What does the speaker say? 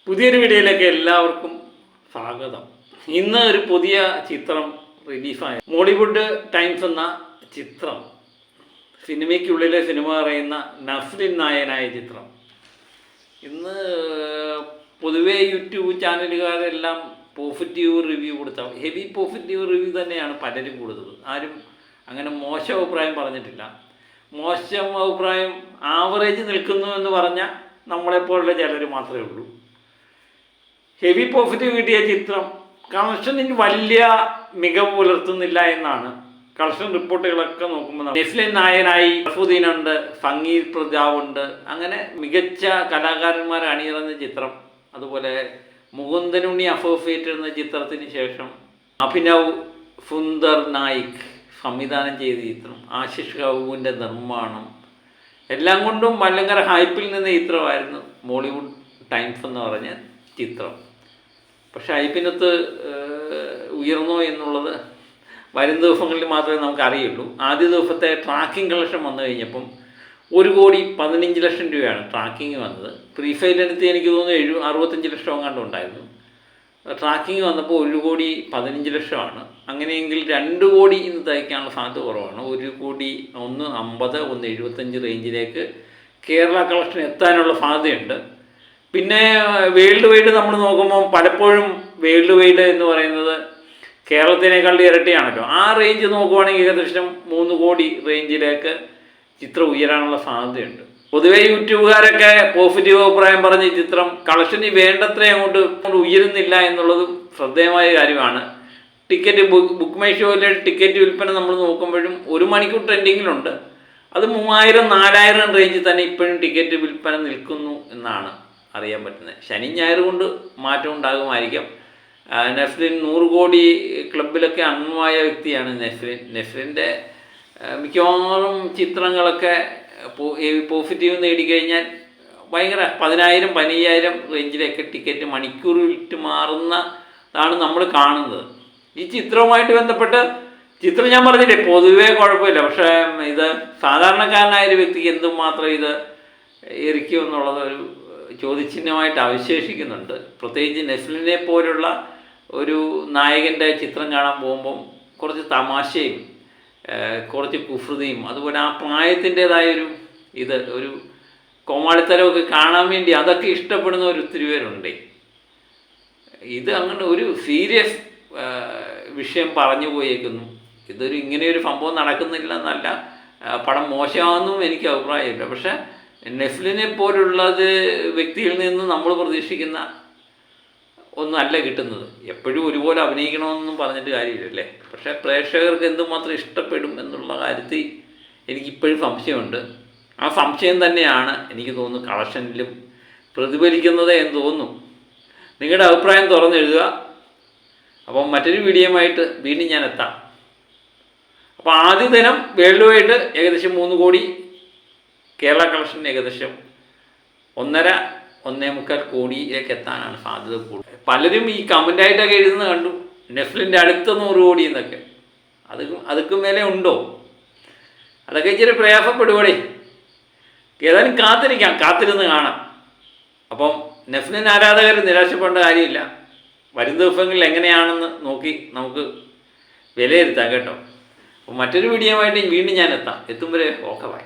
പുതിയൊരു വീഡിയോയിലേക്ക് എല്ലാവർക്കും സ്വാഗതം. ഇന്ന് ഒരു പുതിയ ചിത്രം റിലീഫായ മോളിവുഡ് ടൈംസ് എന്ന ചിത്രം, സിനിമയ്ക്കുള്ളിലെ സിനിമ പറയുന്ന നസ്രിൻ നായനായ ചിത്രം. ഇന്ന് പൊതുവേ യൂട്യൂബ് ചാനലുകാരെല്ലാം പോസിറ്റീവ് റിവ്യൂ കൊടുത്ത, ഹെവി പോസിറ്റീവ് റിവ്യൂ തന്നെയാണ് പലരും കൊടുത്തത്. ആരും അങ്ങനെ മോശം അഭിപ്രായം പറഞ്ഞിട്ടില്ല. മോശം അഭിപ്രായം ആവറേജ് നിൽക്കുന്നു എന്ന് പറഞ്ഞാൽ നമ്മളെപ്പോലുള്ള ചിലർ മാത്രമേ ഉള്ളൂ. ഹെവി പോസിറ്റീവ് കിട്ടിയ ചിത്രം കളക്ഷനിൽ വലിയ മികവ് പുലർത്തുന്നില്ല എന്നാണ് കളക്ഷൻ റിപ്പോർട്ടുകളൊക്കെ നോക്കുമ്പോൾ. നസ്രിൻ നായനായി സഫുദ്ദീനുണ്ട്, സംഗീത് പ്രജാവുണ്ട്, അങ്ങനെ മികച്ച കലാകാരന്മാർ അണിനിറഞ്ഞ ചിത്രം. അതുപോലെ മുകുന്ദനുണ്ണി അസോസിയേറ്റ് എന്ന ചിത്രത്തിന് ശേഷം അഭിനവ് സുന്ദർ നായിക് സംവിധാനം ചെയ്ത ചിത്രം, ആശിഷ് കപൂറിൻ്റെ നിർമ്മാണം, എല്ലാം കൊണ്ടും ഭയങ്കര ഹൈപ്പിൽ നിന്ന ചിത്രമായിരുന്നു മോളിവുഡ് ടൈംസ് എന്ന് പറഞ്ഞ ചിത്രം. പക്ഷെ ഹൈപ്പിനകത്ത് ഉയർന്നോ എന്നുള്ളത് വരും ദിവസങ്ങളിൽ മാത്രമേ നമുക്ക് അറിയുള്ളൂ. ആദ്യ ദിവസത്തെ ട്രാക്കിംഗ് കളക്ഷൻ വന്നു കഴിഞ്ഞപ്പം 1,15,00,000 രൂപയാണ് ട്രാക്കിങ് വന്നത്. പ്രീ ഫെയിലിനടുത്ത് എനിക്ക് തോന്നുന്നു 65 ലക്ഷം കണ്ടുണ്ടായിരുന്നു. ട്രാക്കിങ് വന്നപ്പോൾ 1,15,00,000 അങ്ങനെയെങ്കിൽ 2 കോടി ഇന്ന് തയ്ക്കാനുള്ള സാധ്യത കുറവാണ്. 1,50,00,000, 1,75 റേഞ്ചിലേക്ക് കേരള കളക്ഷൻ എത്താനുള്ള സാധ്യതയുണ്ട്. പിന്നെ വേൾഡ് വൈഡ് നമ്മൾ നോക്കുമ്പോൾ പലപ്പോഴും വേൾഡ് വൈഡ് എന്ന് പറയുന്നത് കേരളത്തിനേക്കാളും ഇരട്ടിയാണല്ലോ. ആ റേഞ്ച് നോക്കുവാണെങ്കിൽ ഏകദേശം 3 കോടി റേഞ്ചിലേക്ക് ചിത്രം ഉയരാനുള്ള സാധ്യതയുണ്ട്. പൊതുവെ യൂട്യൂബുകാരൊക്കെ പോസിറ്റീവ് അഭിപ്രായം പറഞ്ഞ ചിത്രം കളക്ഷന് വേണ്ടത്ര അങ്ങോട്ട് ഉയരുന്നില്ല എന്നുള്ളതും ശ്രദ്ധേയമായ കാര്യമാണ്. ടിക്കറ്റ് ബുക്ക് മൈ ഷോയിലെ ടിക്കറ്റ് വിൽപ്പന നമ്മൾ നോക്കുമ്പോഴും 1 മണിക്കൂർ ട്രെൻഡിങ്ങിലുണ്ട്. അത് 3,000-4,000 റേഞ്ചിൽ തന്നെ ഇപ്പോഴും ടിക്കറ്റ് വിൽപ്പന നിൽക്കുന്നു എന്നാണ് അറിയാൻ പറ്റുന്നത്. ശനി ഞായർ കൊണ്ട് മാറ്റം ഉണ്ടാകുമായിരിക്കാം. നസ്രിൻ 100 കോടി ക്ലബിലൊക്കെ അംഗമായ വ്യക്തിയാണ് നസ്രിൻ്റെ മിക്കവാറും ചിത്രങ്ങളൊക്കെ പോസിറ്റീവ് നേടിക്കഴിഞ്ഞാൽ ഭയങ്കര 10,000-15,000 റേഞ്ചിലൊക്കെ ടിക്കറ്റ് മണിക്കൂർ വിറ്റ് മാറുന്നതാണ് നമ്മൾ കാണുന്നത്. ഈ ചിത്രവുമായിട്ട് ബന്ധപ്പെട്ട് ചിത്രം ഞാൻ പറഞ്ഞില്ലേ പൊതുവേ കുഴപ്പമില്ല. പക്ഷേ ഇത് സാധാരണക്കാരനായ ഒരു വ്യക്തിക്ക് എന്തുമാത്രം ഇത് ഇരിക്കുമെന്നുള്ളത് ഒരു ചോദ്യചിഹ്നമായിട്ട് അവശേഷിക്കുന്നുണ്ട്. പ്രത്യേകിച്ച് നസ്രിനെ പോലുള്ള ഒരു നായകൻ്റെ ചിത്രം കാണാൻ പോകുമ്പം കുറച്ച് തമാശയും കുറച്ച് കുസൃതിയും അതുപോലെ ആ പ്രായത്തിൻ്റേതായൊരു ഒരു കോമാളിത്തരമൊക്കെ കാണാൻ വേണ്ടി അതൊക്കെ ഇഷ്ടപ്പെടുന്ന ഒരു ഒത്തിരി പേരുണ്ട്. ഇത് അങ്ങനെ ഒരു സീരിയസ് വിഷയം പറഞ്ഞു പോയേക്കുന്നു. ഇങ്ങനെയൊരു സംഭവം നടക്കുന്നില്ല എന്നല്ല, പടം മോശമാണെന്നും എനിക്ക് അഭിപ്രായമില്ല. പക്ഷേ നസ്രിനെ പോലുള്ളത് വ്യക്തിയിൽ നിന്ന് നമ്മൾ പ്രതീക്ഷിക്കുന്ന ഒന്നല്ല കിട്ടുന്നത്. എപ്പോഴും ഒരുപോലെ അഭിനയിക്കണമെന്നൊന്നും പറഞ്ഞിട്ട് കാര്യമില്ലല്ലേ. പക്ഷേ പ്രേക്ഷകർക്ക് എന്തുമാത്രം ഇഷ്ടപ്പെടും എന്നുള്ള കാര്യത്തിൽ എനിക്കിപ്പോഴും സംശയമുണ്ട്. ആ സംശയം തന്നെയാണ് എനിക്ക് തോന്നുന്നു കളക്ഷനിലും പ്രതിഫലിക്കുന്നത് എന്ന് തോന്നുന്നു. നിങ്ങളുടെ അഭിപ്രായം തുറന്നെഴുതുക. അപ്പം മറ്റൊരു വീഡിയോയുമായിട്ട് വീണ്ടും ഞാൻ എത്താം. അപ്പോൾ ആദ്യ ദിനം വേൾഡ് വൈഡ് ഏകദേശം 3 കോടി, കേരള കളക്ഷൻ ഏകദേശം 1.5-1.25 കോടിയിലേക്ക് എത്താനാണ് സാധ്യത കൂടുതൽ. പലരും ഈ കമൻ്റായിട്ടൊക്കെ എഴുതുന്നത് കണ്ടു, നസ്രിൻ്റെ അടുത്ത 100 കോടി എന്നൊക്കെ. അതൊക്കെ മേലെ ഉണ്ടോ? അതൊക്കെ ഇച്ചിരി പ്രയാസപ്പെടുവടേ. ഏതായാലും കാത്തിരുന്ന് കാണാം. അപ്പം നസ്രിൻ ആരാധകർ നിരാശപ്പെടേണ്ട കാര്യമില്ല. വരും ദിവസങ്ങളിൽ എങ്ങനെയാണെന്ന് നോക്കി നമുക്ക് വിലയിരുത്താം കേട്ടോ. അപ്പോൾ മറ്റൊരു വീഡിയോയുമായിട്ട് വീണ്ടും ഞാൻ എത്തും വരെ ഓക്കെ ബൈ.